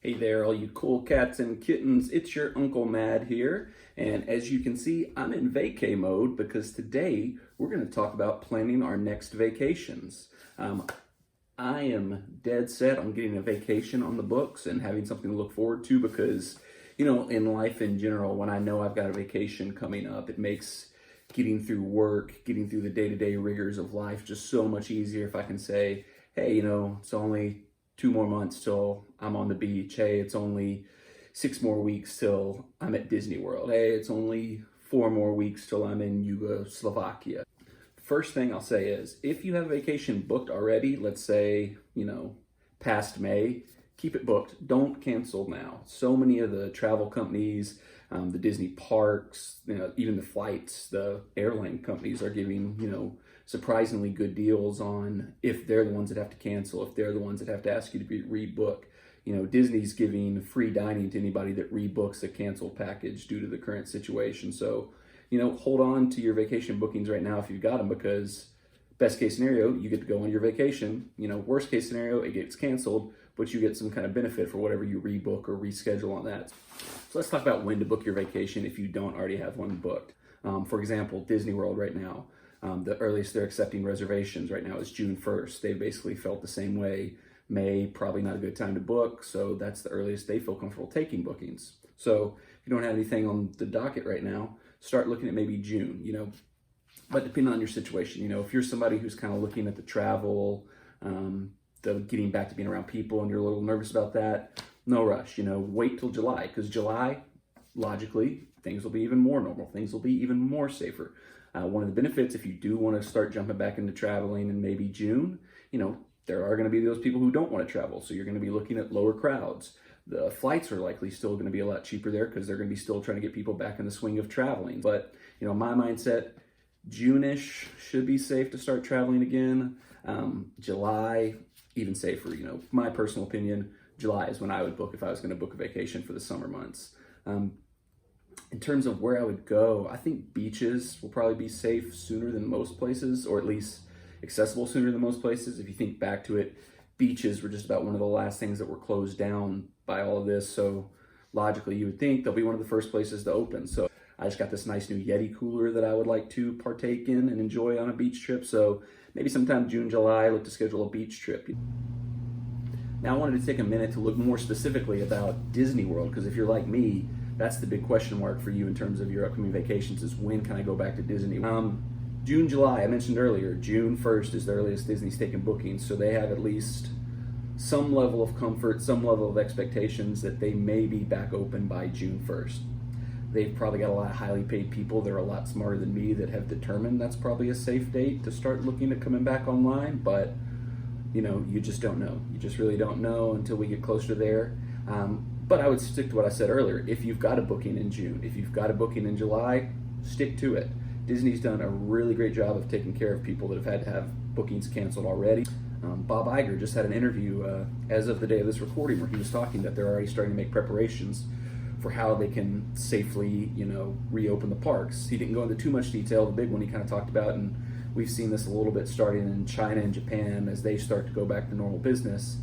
Hey there, all you cool cats and kittens. It's your Uncle Mad here. And as you can see, I'm in vacay mode because today we're going to talk about planning our next vacations. I am dead set on getting a vacation on the books and having something to look forward to because, in life in general, when I know I've got a vacation coming up, it makes getting through work, getting through the day-to-day rigors of life just so much easier if I can say, hey, it's only 2 more months till I'm on the beach. Hey, it's only 6 more weeks till I'm at Disney World. Hey, it's only 4 more weeks till I'm in Yugoslovakia. First thing I'll say is, if you have a vacation booked already, let's say, past May, keep it booked. Don't cancel now. So many of the travel companies, the Disney parks, even the flights, the airline companies are giving, surprisingly good deals on if they're the ones that have to cancel, if they're the ones that have to ask you to rebook. Disney's giving free dining to anybody that rebooks a canceled package due to the current situation. So, hold on to your vacation bookings right now if you've got them, because best case scenario, you get to go on your vacation. Worst case scenario, it gets canceled, but you get some kind of benefit for whatever you rebook or reschedule on that. So let's talk about when to book your vacation if you don't already have one booked. For example, Disney World right now. The earliest they're accepting reservations right now is June 1st. They basically felt the same way. May, probably not a good time to book, so that's the earliest they feel comfortable taking bookings. So if you don't have anything on the docket right now, start looking at maybe June, But depending on your situation, if you're somebody who's kind of looking at the travel, the getting back to being around people and you're a little nervous about that, no rush, wait till July, because July, logically, things will be even more normal. Things will be even more safer. One of the benefits, if you do want to start jumping back into traveling in maybe June, there are going to be those people who don't want to travel. So you're going to be looking at lower crowds. The flights are likely still going to be a lot cheaper there because they're going to be still trying to get people back in the swing of traveling. But, my mindset, June-ish should be safe to start traveling again. July, even safer. My personal opinion, July is when I would book if I was going to book a vacation for the summer months. In terms of where I would go, I think beaches will probably be safe sooner than most places, or at least accessible sooner than most places. If you think back to it, beaches were just about one of the last things that were closed down by all of this. So logically, you would think they'll be one of the first places to open. So I just got this nice new Yeti cooler that I would like to partake in and enjoy on a beach trip. So maybe sometime June, July, look to schedule a beach trip. Now I wanted to take a minute to look more specifically about Disney World, because if you're like me, that's the big question mark for you in terms of your upcoming vacations, is when can I go back to Disney? June, July, I mentioned earlier, June 1st is the earliest Disney's taking bookings, so they have at least some level of comfort, some level of expectations that they may be back open by June 1st. They've probably got a lot of highly paid people that are a lot smarter than me that have determined that's probably a safe date to start looking at coming back online, but you just don't know. You just really don't know until we get closer there. But I would stick to what I said earlier. If you've got a booking in June, if you've got a booking in July, stick to it. Disney's done a really great job of taking care of people that have had to have bookings canceled already. Bob Iger just had an interview as of the day of this recording where he was talking that they're already starting to make preparations for how they can safely, reopen the parks. He didn't go into too much detail. The big one he kind of talked about, and we've seen this a little bit starting in China and Japan as they start to go back to normal business.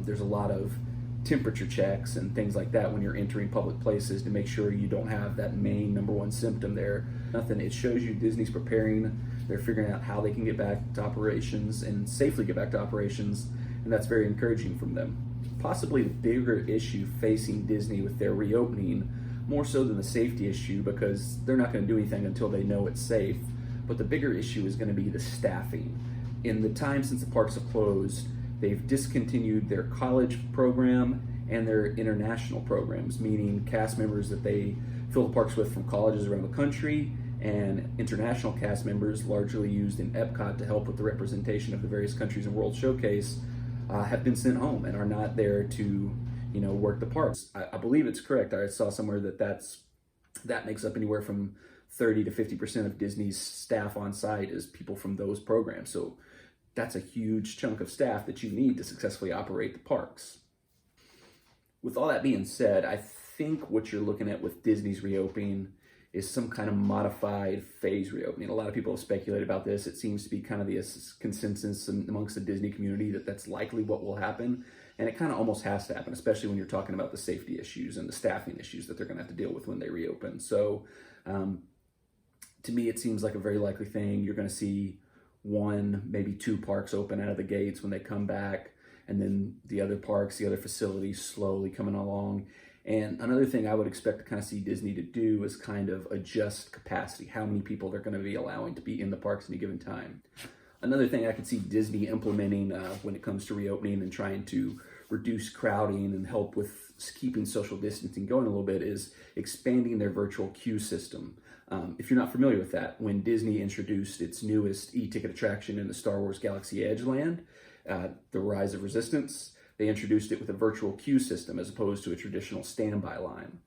There's a lot of temperature checks and things like that when you're entering public places to make sure you don't have that main number one symptom there. Nothing. It shows you Disney's preparing. They're figuring out how they can get back to operations and safely get back to operations, and that's very encouraging from them. Possibly the bigger issue facing Disney with their reopening, more so than the safety issue, because they're not going to do anything until they know it's safe, but the bigger issue is going to be the staffing. In the time since the parks have closed, they've discontinued their college program and their international programs, meaning cast members that they fill the parks with from colleges around the country, and international cast members largely used in Epcot to help with the representation of the various countries in World Showcase have been sent home and are not there to, work the parks. I believe it's correct. I saw somewhere that makes up anywhere from 30 to 50% of Disney's staff on site is people from those programs. So that's a huge chunk of staff that you need to successfully operate the parks. With all that being said, I think what you're looking at with Disney's reopening is some kind of modified phase reopening. A lot of people have speculated about this. It seems to be kind of the consensus amongst the Disney community that that's likely what will happen. And it kind of almost has to happen, especially when you're talking about the safety issues and the staffing issues that they're going to have to deal with when they reopen. So to me, it seems like a very likely thing. You're going to see one, maybe two parks open out of the gates when they come back, and then the other parks, the other facilities slowly coming along. And another thing I would expect to kind of see Disney to do is kind of adjust capacity, how many people they're going to be allowing to be in the parks at a given time. Another thing I could see Disney implementing when it comes to reopening and trying to reduce crowding and help with keeping social distancing going a little bit is expanding their virtual queue system. If you're not familiar with that, when Disney introduced its newest e-ticket attraction in the Star Wars Galaxy Edge land, The Rise of Resistance, they introduced it with a virtual queue system as opposed to a traditional standby line.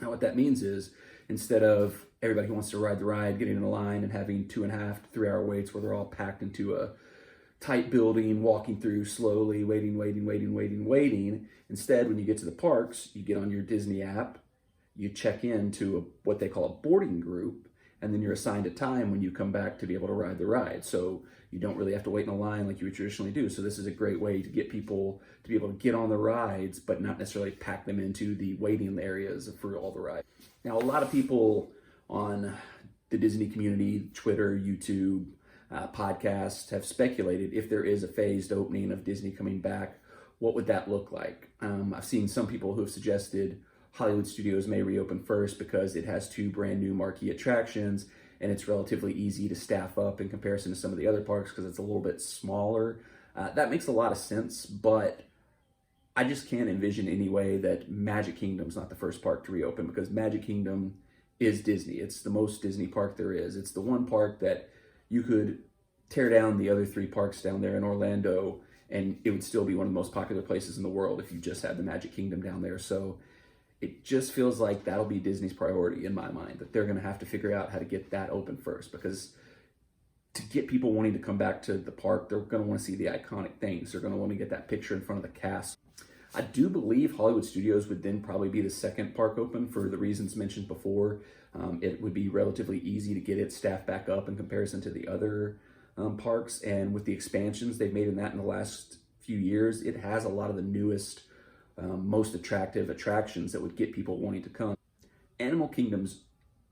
Now what that means is, instead of everybody who wants to ride the ride getting in a line and having 2.5 to 3 hour waits where they're all packed into a tight building, walking through slowly, waiting, instead when you get to the parks, you get on your Disney app, you check into what they call a boarding group, and then you're assigned a time when you come back to be able to ride the ride. So you don't really have to wait in a line like you would traditionally do. So this is a great way to get people to be able to get on the rides, but not necessarily pack them into the waiting areas for all the rides. Now, a lot of people on the Disney community, Twitter, YouTube, podcasts have speculated if there is a phased opening of Disney coming back, what would that look like? I've seen some people who have suggested Hollywood Studios may reopen first because it has 2 brand new marquee attractions and it's relatively easy to staff up in comparison to some of the other parks because it's a little bit smaller. That makes a lot of sense, but I just can't envision any way that Magic Kingdom's not the first park to reopen, because Magic Kingdom is Disney. It's the most Disney park there is. It's the one park that you could tear down the other 3 parks down there in Orlando and it would still be one of the most popular places in the world if you just had the Magic Kingdom down there. So it just feels like that'll be Disney's priority in my mind, that they're going to have to figure out how to get that open first, because to get people wanting to come back to the park, they're going to want to see the iconic things. They're going to want to get that picture in front of the cast. I do believe Hollywood Studios would then probably be the second park open for the reasons mentioned before. It would be relatively easy to get its staff back up in comparison to the other parks. And with the expansions they've made in that in the last few years, it has a lot of the newest, most attractive attractions that would get people wanting to come. Animal Kingdom's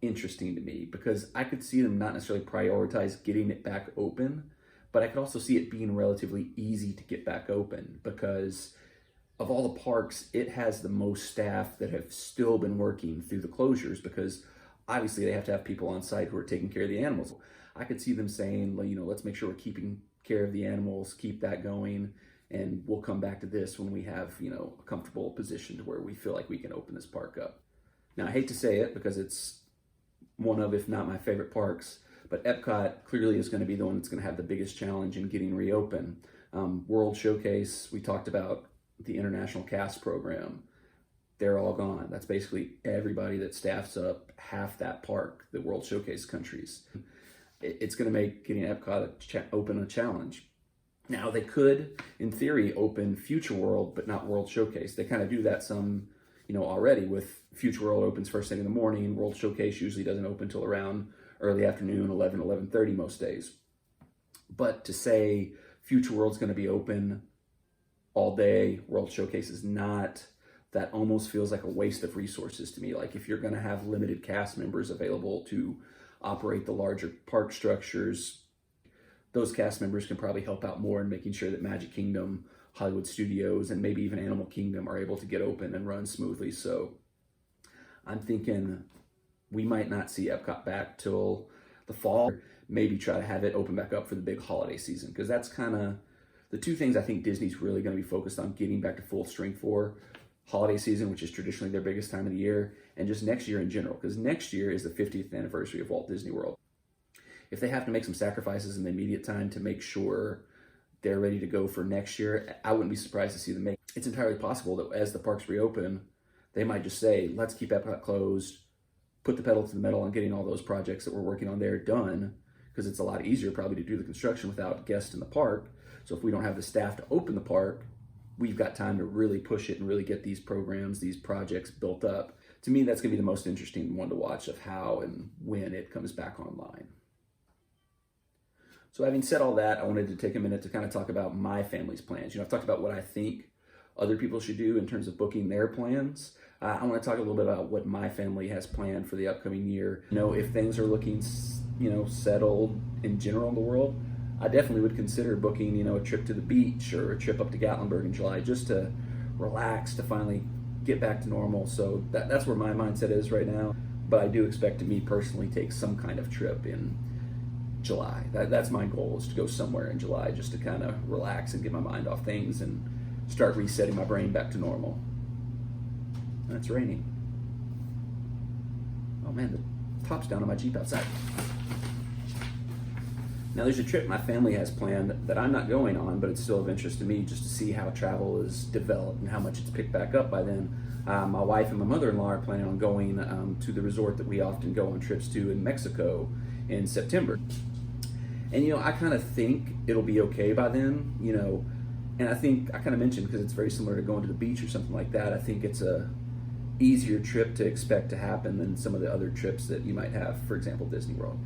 interesting to me because I could see them not necessarily prioritize getting it back open, but I could also see it being relatively easy to get back open because of all the parks, it has the most staff that have still been working through the closures, because obviously they have to have people on site who are taking care of the animals. I could see them saying, well, let's make sure we're keeping care of the animals, keep that going, and we'll come back to this when we have, a comfortable position to where we feel like we can open this park up. Now, I hate to say it because it's one of, if not my favorite parks, but Epcot clearly is going to be the one that's going to have the biggest challenge in getting reopened. World Showcase, we talked about the international cast program. They're all gone. That's basically everybody that staffs up half that park, the World Showcase countries. It's going to make getting Epcot open a challenge. Now, they could, in theory, open Future World, but not World Showcase. They kind of do that some, already with Future World opens first thing in the morning. World Showcase usually doesn't open until around early afternoon, 11:30 most days. But to say Future World's going to be open all day, World Showcase is not, that almost feels like a waste of resources to me. Like, if you're going to have limited cast members available to operate the larger park structures, those cast members can probably help out more in making sure that Magic Kingdom, Hollywood Studios, and maybe even Animal Kingdom are able to get open and run smoothly. So I'm thinking we might not see Epcot back till the fall, maybe try to have it open back up for the big holiday season, because that's kind of the 2 things I think Disney's really going to be focused on getting back to full strength for: holiday season, which is traditionally their biggest time of the year, and just next year in general, because next year is the 50th anniversary of Walt Disney World. If they have to make some sacrifices in the immediate time to make sure they're ready to go for next year, I wouldn't be surprised to see them make. It's entirely possible that as the parks reopen, they might just say, let's keep Epcot closed, put the pedal to the metal on getting all those projects that we're working on there done, because it's a lot easier probably to do the construction without guests in the park. So if we don't have the staff to open the park, we've got time to really push it and really get these programs, these projects built up. To me, that's going to be the most interesting one to watch, of how and when it comes back online. So having said all that, I wanted to take a minute to kind of talk about my family's plans. I've talked about what I think other people should do in terms of booking their plans. I want to talk a little bit about what my family has planned for the upcoming year. If things are looking, settled in general in the world, I definitely would consider booking, a trip to the beach or a trip up to Gatlinburg in July just to relax, to finally get back to normal. So that's where my mindset is right now. But I do expect to me personally take some kind of trip in July. That's my goal, is to go somewhere in July just to kind of relax and get my mind off things and start resetting my brain back to normal. And it's raining. Oh man, the top's down on my Jeep outside. Now there's a trip my family has planned that I'm not going on, but it's still of interest to me just to see how travel is developed and how much it's picked back up by then. My wife and my mother-in-law are planning on going to the resort that we often go on trips to in Mexico in September. And I kind of think it'll be okay by then, and I think I kind of mentioned, because it's very similar to going to the beach or something like that, I think it's a easier trip to expect to happen than some of the other trips that you might have, for example, Disney World.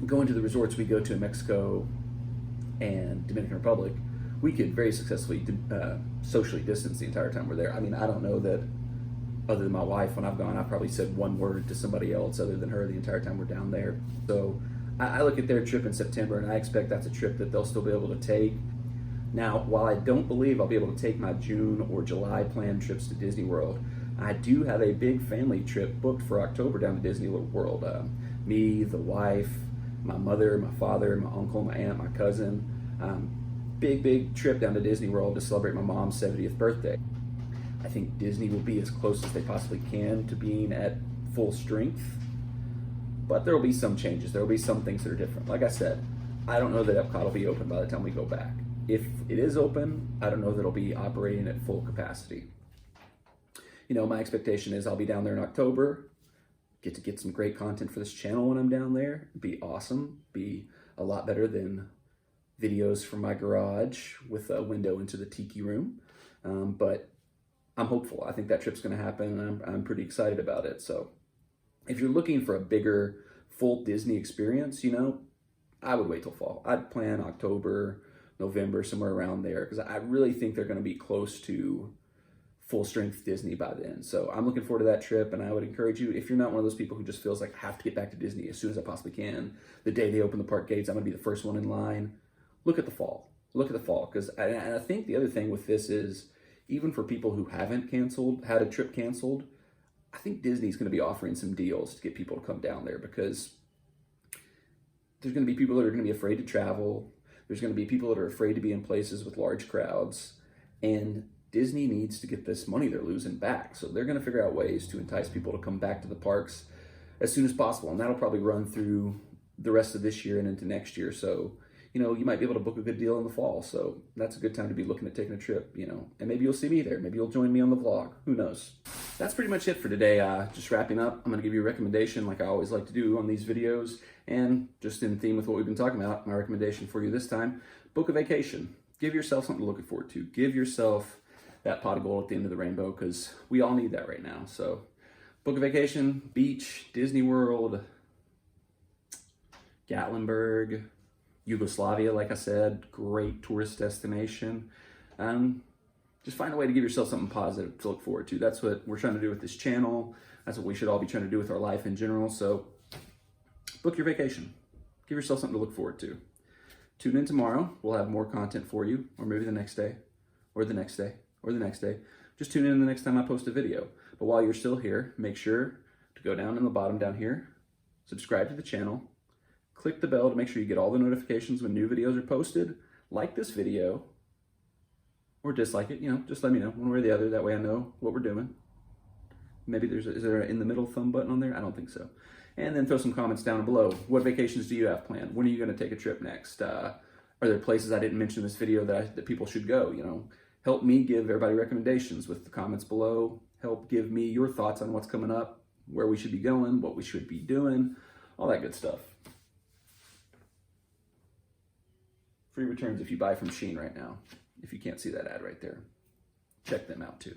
Going to the resorts we go to in Mexico and Dominican Republic, we could very successfully socially distance the entire time we're there. I mean, I don't know that, other than my wife, when I've gone, I've probably said one word to somebody else other than her the entire time we're down there. So I look at their trip in September, and I expect that's a trip that they'll still be able to take. Now, while I don't believe I'll be able to take my June or July planned trips to Disney World, I do have a big family trip booked for October down to Disney World. Me, the wife, my mother, my father, my uncle, my aunt, my cousin. Big trip down to Disney World to celebrate my mom's 70th birthday. I think Disney will be as close as they possibly can to being at full strength, but there will be some changes. There will be some things that are different. Like I said, I don't know that Epcot will be open by the time we go back. If it is open, I don't know that it'll be operating at full capacity. My expectation is I'll be down there in October, get some great content for this channel when I'm down there. Be awesome, be a lot better than videos from my garage with a window into the tiki room. But I'm hopeful. I think that trip's gonna happen, and I'm pretty excited about it. So if you're looking for a bigger, full Disney experience, I would wait till fall. I'd plan October, November, somewhere around there, because I really think they're gonna be close to full strength Disney by then. So I'm looking forward to that trip, and I would encourage you, if you're not one of those people who just feels like I have to get back to Disney as soon as I possibly can, the day they open the park gates, I'm gonna be the first one in line. Look at the fall. Look at the fall, because I think the other thing with this is, even for people who haven't had a trip canceled, I think Disney's going to be offering some deals to get people to come down there, because there's going to be people that are going to be afraid to travel. There's going to be people that are afraid to be in places with large crowds, and Disney needs to get this money they're losing back. So they're going to figure out ways to entice people to come back to the parks as soon as possible, and that'll probably run through the rest of this year and into next year. So you might be able to book a good deal in the fall. So that's a good time to be looking at taking a trip, and maybe you'll see me there. Maybe you'll join me on the vlog. Who knows? That's pretty much it for today. Just wrapping up, I'm going to give you a recommendation like I always like to do on these videos. And just in theme with what we've been talking about, my recommendation for you this time, book a vacation. Give yourself something to look forward to. Give yourself that pot of gold at the end of the rainbow, because we all need that right now. So book a vacation, beach, Disney World, Gatlinburg, Yugoslavia, like I said, great tourist destination. Just find a way to give yourself something positive to look forward to. That's what we're trying to do with this channel. That's what we should all be trying to do with our life in general. So book your vacation. Give yourself something to look forward to. Tune in tomorrow. We'll have more content for you, or maybe the next day, or the next day, or the next day. Just tune in the next time I post a video. But while you're still here, make sure to go down in the bottom down here, subscribe to the channel, click the bell to make sure you get all the notifications when new videos are posted. Like this video, or dislike it, just let me know one way or the other. That way I know what we're doing. Maybe is there an in the middle thumb button on there? I don't think so. And then throw some comments down below. What vacations do you have planned? When are you going to take a trip next? Are there places I didn't mention in this video that people should go? Help me give everybody recommendations with the comments below. Help give me your thoughts on what's coming up, where we should be going, what we should be doing, all that good stuff. Free returns if you buy from Shein right now. If you can't see that ad right there, check them out too.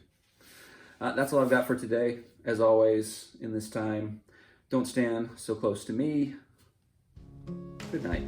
That's all I've got for today. As always, in this time, don't stand so close to me. Good night.